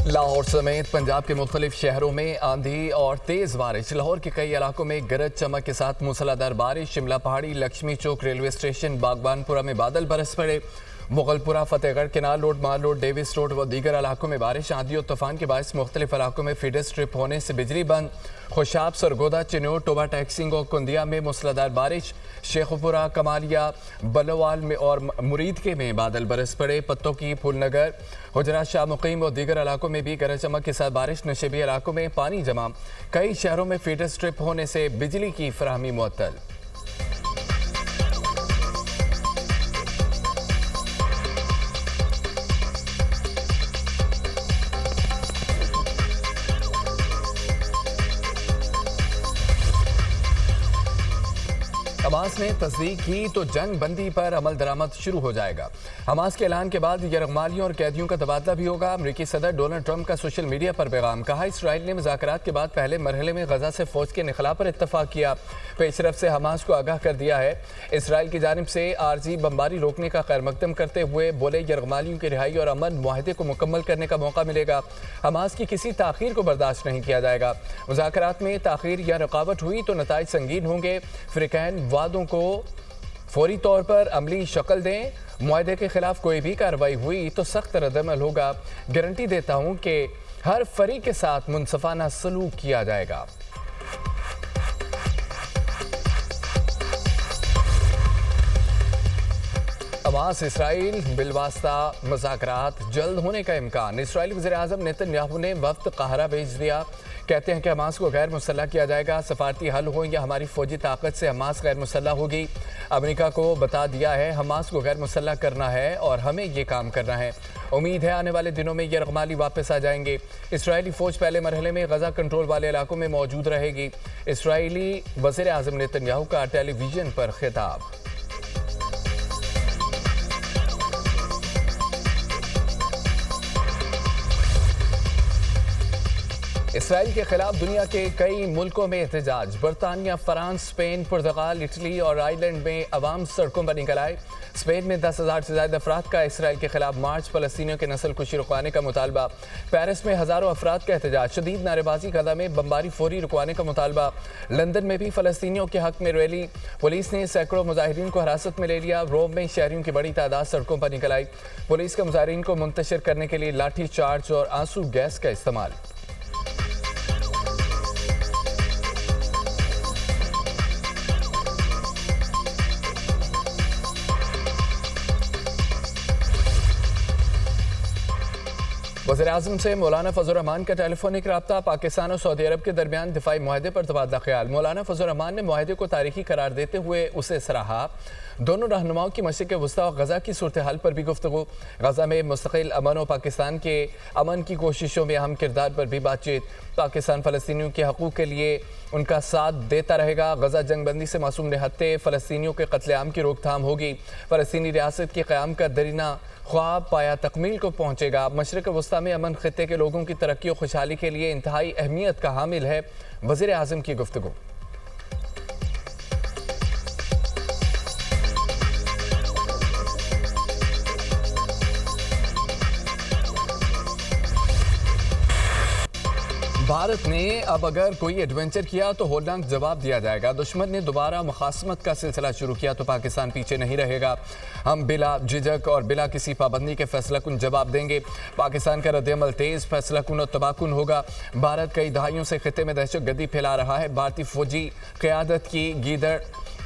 लाहौर समेत पंजाब के मुख्तलिफ शहरों में आंधी और तेज बारिश। लाहौर के कई इलाकों में गरज चमक के साथ मूसलाधार बारिश। शिमला पहाड़ी, लक्ष्मी चौक रेलवे स्टेशन, बागबानपुरा में बादल बरस पड़े। मुगलपुरा, फतेहगढ़, केनाल रोड, माल रोड, डेविस रोड व दीगर इलाकों में बारिश। आंधी और तूफान के बायस मुख्तलिफ इलाकों में फीडर स्ट्रिप होने से बिजली बंद। खुशाब, सरगोदा, चिन्नौर, टोबा टैक्सिंग और कुंदिया में मूसलाधार बारिश। शेखुपुरा, कमालिया, बलोवाल में और मुरीदके में बादल बरस पड़े। पत्तों की, फूलनगर, हुजरा शाह मुकीम और दीगर इलाकों में भी गरज चमक के साथ बारिश। नशेबी इलाकों में पानी जमा। कई शहरों में फीडर स्ट्रिप होने से बिजली की फराहमी मुअत्तल। हमास ने तस्दीक की तो जंग बंदी पर अमल दरामद शुरू हो जाएगा। हमास के ऐलान के बाद यरगमालियों और कैदियों का तबादला भी होगा। अमरीकी सदर डोनाल्ड ट्रंप का सोशल मीडिया पर पैगाम। कहा, इसराइल ने मुज़ाकरात के बाद पहले मरहले में गजा से फौज के निखला पर इत्तफाक किया। पेशरफ से हमास को आगाह कर दिया है। इसराइल की जानिब से आर्जी बमबारी रोकने का खैर मकदम करते हुए बोले, यरगमालियों की रिहाई और अमन मुआहदे को मुकम्मल करने का मौका मिलेगा। हमास की किसी ताख़ीर को बर्दाश्त नहीं किया जाएगा। मुज़ाकरात में ताख़ीर या रुकावट हुई तो नताइज संगीन होंगे। फ़िरक़ैन वादों को फौरी तौर पर अमली शक्ल दें। मुआहदे के खिलाफ कोई भी कार्रवाई हुई तो सख्त रद्दअमल होगा। गारंटी देता हूं कि हर फरीक के साथ मुनसफाना सलूक किया जाएगा। हमास इसराइल बिलवास्ता मुज़ाकरात जल्द होने का इम्कान। इसराइली वज़ीर-ए-आज़म नेतन्याहू ने वफ़द काहिरा भेज दिया। कहते हैं कि हमास को गैर मुसल्लह किया जाएगा। सफारती हल हो या हमारी फौजी ताकत से हमास गैर मुसल्लह होगी। अमेरिका को बता दिया है हमास को गैर मुसल्लह करना है और हमें ये काम करना है। उम्मीद है आने वाले दिनों में यरगमाली वापस आ जाएंगे। इसराइली फ़ौज पहले मरहले में गजा कंट्रोल वाले इलाकों में मौजूद रहेगी। इसराइली वज़ीर-ए-आज़म नेतन्याहू का टेलीविज़न पर खिताब। इसराइल के खिलाफ दुनिया के कई मुल्कों में एहतजाज। बरतानिया, फ्रांस, स्पेन, पुर्तगाल, इटली और आयरलैंड में अवाम सड़कों पर निकल आए। स्पेन में 10,000 से ज़्यादा अफराद का इसराइल के खिलाफ मार्च। फ़लस्तीनियों के नस्ल कुशी रुकवाने का मुतालबा। पेरिस में हज़ारों अफराद का एहतजाज। शदीद नारेबाजी, गजा में बमबारी फौरी रुकवाने का मुतालबा। लंदन में भी फ़लस्तीनियों के हक में रैली। पुलिस ने सैकड़ों मुजाहिरीन को हिरासत में ले लिया। रोम में शहरियों की बड़ी तादाद सड़कों पर निकल आई। पुलिस का मुजाहिरीन को मुंतशिर करने के लिए लाठी चार्ज और आंसू गैस का इस्तेमाल। वज़ीर-ए-आज़म से मौलाना फजल रहमान का टेलीफोनिक रब्ता। पाकिस्तान और सऊदी अरब के दरमियान दिफाई मुआहदे पर तबादला ख्याल। मौलाना फजल रहमान ने मुआहदे को तारीखी करार देते हुए उसे सराहा। दोनों रहनुमाओं की मशरिक़ वस्ता और गजा की सूरत हाल पर भी गुफ्तगू। गजा में मुस्तकिल अमन और पाकिस्तान के अमन की कोशिशों में अहम किरदार पर भी बातचीत। पाकिस्तान फ़लस्तीनियों के हकूक़ के लिए उनका साथ देता रहेगा। गजा जंगबंदी से मासूम निहत्ते फ़लस्तीनियों के कत्लेआम की रोकथाम होगी। फ़लस्तीनी रियासत के क़याम का दरीना ख्वाब पाया तकमील को पहुँचेगा। मशरिक़ वस्ता में अमन खित्ते के लोगों की तरक्की और खुशहाली के लिए इंतहाई अहमियत का हामिल है। वज़ीर-ए-आज़म की गुफ्तगू। भारत ने अब अगर कोई एडवेंचर किया तो होलनाक जवाब दिया जाएगा। दुश्मन ने दोबारा मुखासमत का सिलसिला शुरू किया तो पाकिस्तान पीछे नहीं रहेगा। हम बिला झिझक और बिला किसी पाबंदी के फैसलाकुन जवाब देंगे। पाकिस्तान का रद्दअमल तेज़, फैसलाकुन और तबाहकुन होगा। भारत कई दहाइयों से खित्ते में दहशतगर्दी फैला रहा है। भारतीय फौजी क़यादत की गीदड़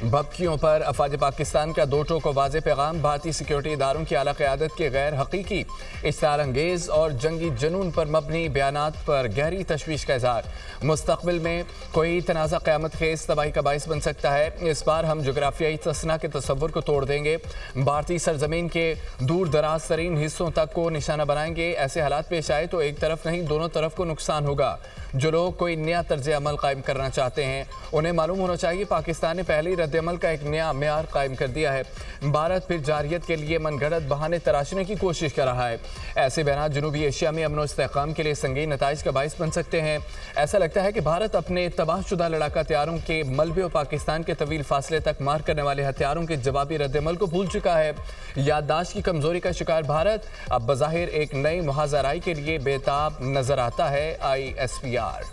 भपकियों पर अफवाज पाकिस्तान का दो टोक वाज़ेह पैगाम। भारतीय सिक्योरिटी इदारों की आला क़यादत के गैर हकीकी, इश्तिहार अंगेज़ और जंगी जनून पर मबनी बयानात पर गहरी तशवीश का इज़हार। मुस्तक़बिल में कोई तनाज़ा क़यामत खेज़ तबाही का बाइस बन सकता है। इस बार हम जोग्राफियाई तसना के तसव्वुर को तोड़ देंगे। भारतीय सरजमीन के दूर दराज तरीन हिस्सों तक को निशाना बनाएंगे। ऐसे हालात पेश आए तो एक तरफ नहीं दोनों तरफ को नुकसान होगा। जो लोग कोई नया तर्ज अमल कायम करना चाहते हैं उन्हें मालूम होना चाहिए पाकिस्तान ने पहले ही रद्दमल का एक नया मेयार कायम कर दिया है। भारत फिर जारियत के लिए मनगढ़ंत बहाने तराशने की कोशिश कर रहा है। ऐसे बयान जनूबी एशिया में अमन और इस्तेहकाम के लिए संगीन नताइज का बाइस बन सकते हैं। ऐसा लगता है कि भारत अपने तबाहशुदा लड़ाका हथियारों के मलबे और पाकिस्तान के तवील फासले तक मार करने वाले हथियारों के जवाबी रद्दमल को भूल चुका है। याददाश्त की कमजोरी का शिकार भारत अब बज़ाहिर एक नई मुहाज़राई के लिए बेताब नजर आता है। ISPR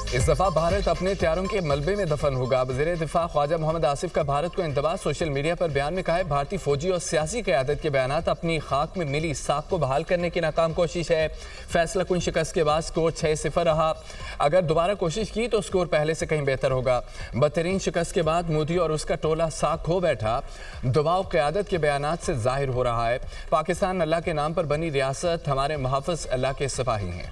इस दफा भारत अपने हथियारों के मलबे में दफन होगा। वज़ीर दिफा ख्वाजा मोहम्मद आसिफ का भारत को इंतबा सोशल मीडिया पर बयान में कहा है, भारतीय फौजी और सियासी क़यादत के बयानात अपनी खाक में मिली साख को बहाल करने की नाकाम कोशिश है। फैसला कुन शिकस्त के बाद स्कोर 6-0 रहा। अगर दोबारा कोशिश की तो स्कोर पहले से कहीं बेहतर होगा। बदतरीन शिकस्त के बाद मोदी और उसका टोला साख हो बैठा। दबाव क़यादत के बयानात से जाहिर हो रहा है। पाकिस्तान अल्लाह के नाम पर बनी रियासत, हमारे मुहाफ़िज़ अल्लाह के सिपाही हैं।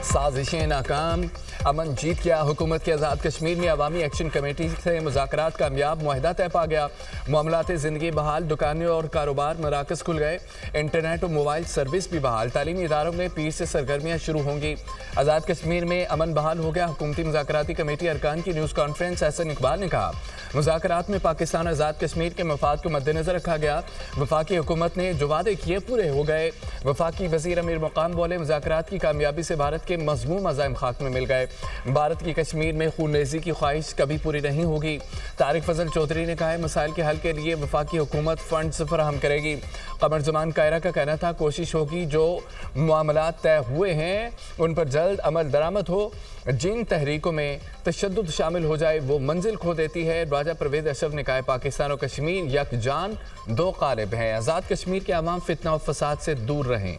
साजिशें नाकाम, अमन जीत गया। हुकूमत की आज़ाद कश्मीर में अवामी एक्शन कमेटी से मुज़ाकरात कामयाब, मुआहिदा तय पा गया। मामलात ज़िंदगी बहाल, दुकानें और कारोबार मराकज़ खुल गए। इंटरनेट और मोबाइल सर्विस भी बहाल। तालीमी इदारों में पीर से सरगर्मियाँ शुरू होंगी। आज़ाद कश्मीर में अमन बहाल हो गया। हुकूमती मुज़ाकराती कमेटी अरकान की न्यूज़ कॉन्फ्रेंस एहसन इकबाल ने कहा, मुज़ाकरात में पाकिस्तान आज़ाद कश्मीर के मफाद को मद्देनज़र रखा गया। वफाकी हुकूमत ने जो वादे किए पूरे हो गए। वफाकी वज़ीर अमीर मुकाम बोले, मुज़ाकरात की कामयाबी से भारत के मज़मूम अज़ाइम खाक में मिल गए। भारत की कश्मीर में खूनरेज़ी की ख्वाहिश कभी पूरी नहीं होगी। तारिक फजल चौधरी ने कहा है, मसाइल के हल के लिए वफाकी हुकूमत फंड्स फराहम करेगी। कमर जमान कायरा का कहना था, कोशिश होगी जो मामलात तय हुए हैं उन पर जल्द अमल दरामद हो। जिन तहरीकों में तशद्दुद शामिल हो जाए वो मंजिल खो देती है। ख्वाजा परवेज़ अशरफ ने कहा, पाकिस्तान और कश्मीर यकजान दो क़ालिब हैं। आज़ाद कश्मीर के अवाम फितना और फसाद से दूर रहें।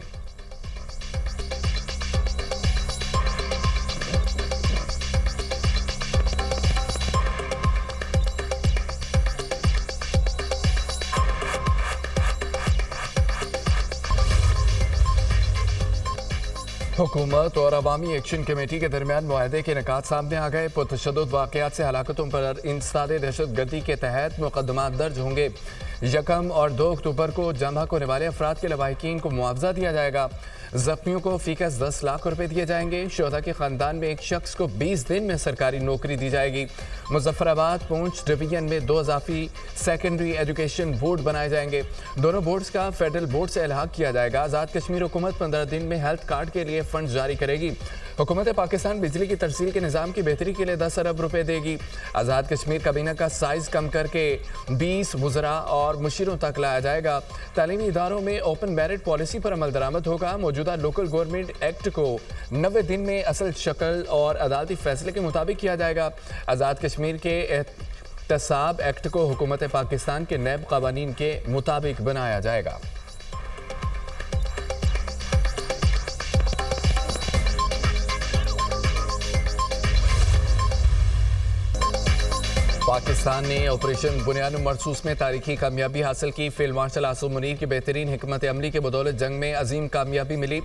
हुकूमत और अवामी एक्शन कमेटी के दरमियान मुआहदे के निकात सामने आ गए। पुरतशद्दुद वाक़यात से हलाकतों पर इंसदाद दहशतगर्दी के तहत मुकदमात दर्ज होंगे। 1 और 2 अक्टूबर को जमा होने वाले अफराद के लवाहिकीन को मुआवजा दिया जाएगा। जख्मियों को फीकस 10 लाख रुपए दिए जाएंगे। शोधा के खानदान में एक शख्स को 20 दिन में सरकारी नौकरी दी जाएगी। मुजफ्फराबाद पूंछ डिवीजन में 2 इजाफी सेकेंडरी एजुकेशन बोर्ड बनाए जाएंगे। दोनों बोर्ड्स का फेडरल बोर्ड से इल्हाक किया जाएगा। आज़ाद कश्मीर हुकूमत 15 दिन में हेल्थ कार्ड के लिए फंड जारी करेगी। हुकूमत पाकिस्तान बिजली की तरसील के निज़ाम की बेहतरी के लिए 10 अरब रुपए देगी। आज़ाद कश्मीर काबीना का साइज कम करके 20 वज़रा और मुशीरों तक लाया जाएगा। तालीमी इदारों में ओपन मेरिट पॉलिसी पर अमल दरामद होगा। मौजूदा लोकल गवर्नमेंट एक्ट को 90 दिन में असल शक्ल और अदालती फैसले के मुताबिक किया जाएगा। आज़ाद कश्मीर के एहतसाब एक्ट को हुकूमत पाकिस्तान के नैब क़वानीन के मुताबिक बनाया जाएगा। पाकिस्तान ने ऑपरेशन बुनियाद मरसूस में तारीखी कामयाबी हासिल की। फील्ड मार्शल आसिम मुनीर की बेहतरीन हिकमत अमली के बदौलत जंग में अजीम कामयाबी मिली।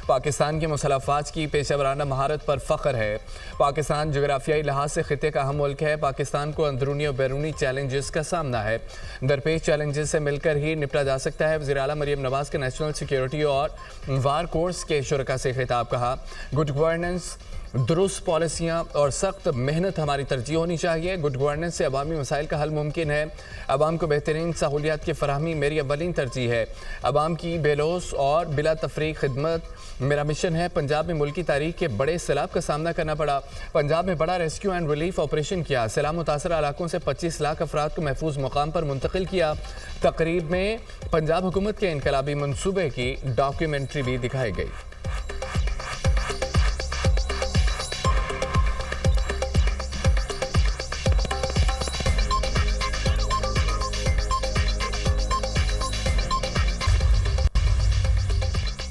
पाकिस्तान के मुसल्लह अफवाज की पेशेवराना महारत पर फ़ख्र है। पाकिस्तान जोग्राफियाई लिहाज से खिते का अहम मुल्क है। पाकिस्तान को अंदरूनी और बैरूनी चैलेंजेस का सामना है। दरपेश चैलेंजेस से मिलकर ही निपटा जा सकता है। वज़ीर आला मरियम नवाज के नेशनल सिक्योरिटी और वार कोर्स के शुरका से खिताब कहा, गुड गवर्नेंस, दुरुस्त पॉलिसियाँ और सख्त मेहनत हमारी तरजीह होनी चाहिए। गुड गवर्नेंस से अवामी मसाइल का हल मुमकिन है। अवाम को बेहतरीन सहूलियात की फराहमी मेरी अव्वलीन तरजीह है। अवाम की बेलोस और बिला तफरीक खिदमत मेरा मिशन है। पंजाब में मुल्की तारीख के बड़े सैलाब का सामना करना पड़ा। पंजाब में बड़ा रेस्क्यू एंड रिलीफ ऑपरेशन किया। सैलाब मुतासर इलाकों से 25 लाख अफराद को महफूज मुकाम पर मुंतकिल किया। तकरीब में पंजाब हुकूमत के इनकलाबी मनसूबे की डॉक्यूमेंट्री भी दिखाई गई।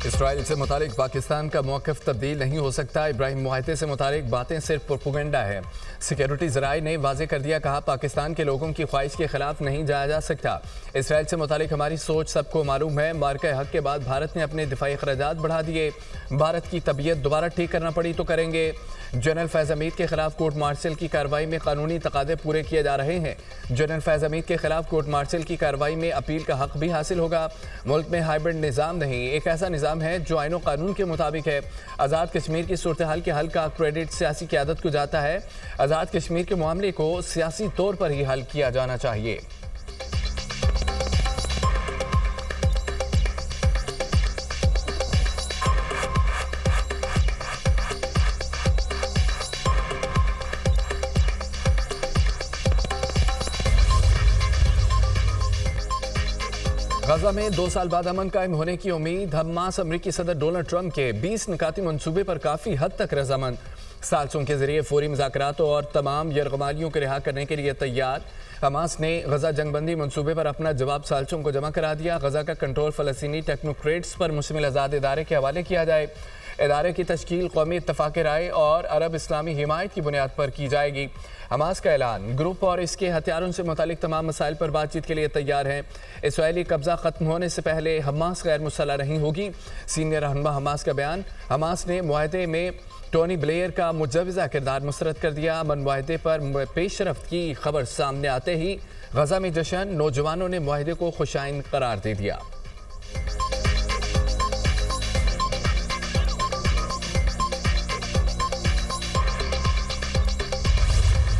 इसराइल से मुतालिक पाकिस्तान का मौक़िफ़ तब्दील नहीं हो सकता। इब्राहिम मुआहिदे से मुतालिक बातें सिर्फ प्रोपेगेंडा है। सिक्योरिटी ज़राए ने वाजे कर दिया, कहा पाकिस्तान के लोगों की ख्वाहिश के खिलाफ नहीं जाया जा सकता। इसराइल से मुतालिक हमारी सोच सबको मालूम है। मार्का हक के बाद भारत ने अपने दिफाई अखराजात बढ़ा दिए। भारत की तबीयत दोबारा ठीक करना पड़ी तो करेंगे। जनरल फैज़ हमीद के खिलाफ कोर्ट मार्शल की कार्रवाई में कानूनी तकादे पूरे किए जा रहे हैं। जनरल फैज़ हमीद के खिलाफ कोर्ट मार्शल की कार्रवाई में अपील का हक भी हासिल होगा। मुल्क में हाइब्रिड निज़ाम नहीं, एक ऐसा निज़ाम है जो आईन कानून के मुताबिक है। आज़ाद कश्मीर की सूरत हाल के हल का क्रेडिट सियासी क़यादत को जाता है। आज़ाद कश्मीर के मामले को सियासी तौर पर ही हल किया जाना चाहिए। गजा में 2 साल बाद अमन कायम होने की उम्मीद। हमास अमरीकी सदर डोनाल्ड ट्रंप के 20 निकाती मंसूबे पर काफ़ी हद तक रजामंद। साल्सों के जरिए फौरी मुज़ाकरात और तमाम यरगमालियों को रिहा करने के लिए तैयार। हमास ने गजा जंगबंदी मंसूबे पर अपना जवाब साल्सों को जमा करा दिया। गजा का कंट्रोल फ़लस्तीनी टेक्नोक्रेट्स पर मुश्तमिल आज़ाद इदारे के हवाले किया जाए। इदारे की तश्कील कौमी इत्तफ़ाक़ राय और अरब इस्लामी हिमायत की बुनियाद पर की जाएगी। हमास का ऐलान, ग्रुप और इसके हथियारों से मुतालिक तमाम मसाइल पर बातचीत के लिए तैयार है। इसराइली कब्जा ख़त्म होने से पहले हमास गैर मुसल्लह नहीं होगी। सीनियर रहनुमा हमास का बयान। हमास ने मुआहदे में टोनी ब्लेयर का मुजवज़ा किरदार मुस्तरद कर दिया। अमन मुआहदे पर पेशरफ्त की खबर सामने आते ही गजा में जश्न, नौजवानों ने मुआहदे को खुशाइन करार दे दिया।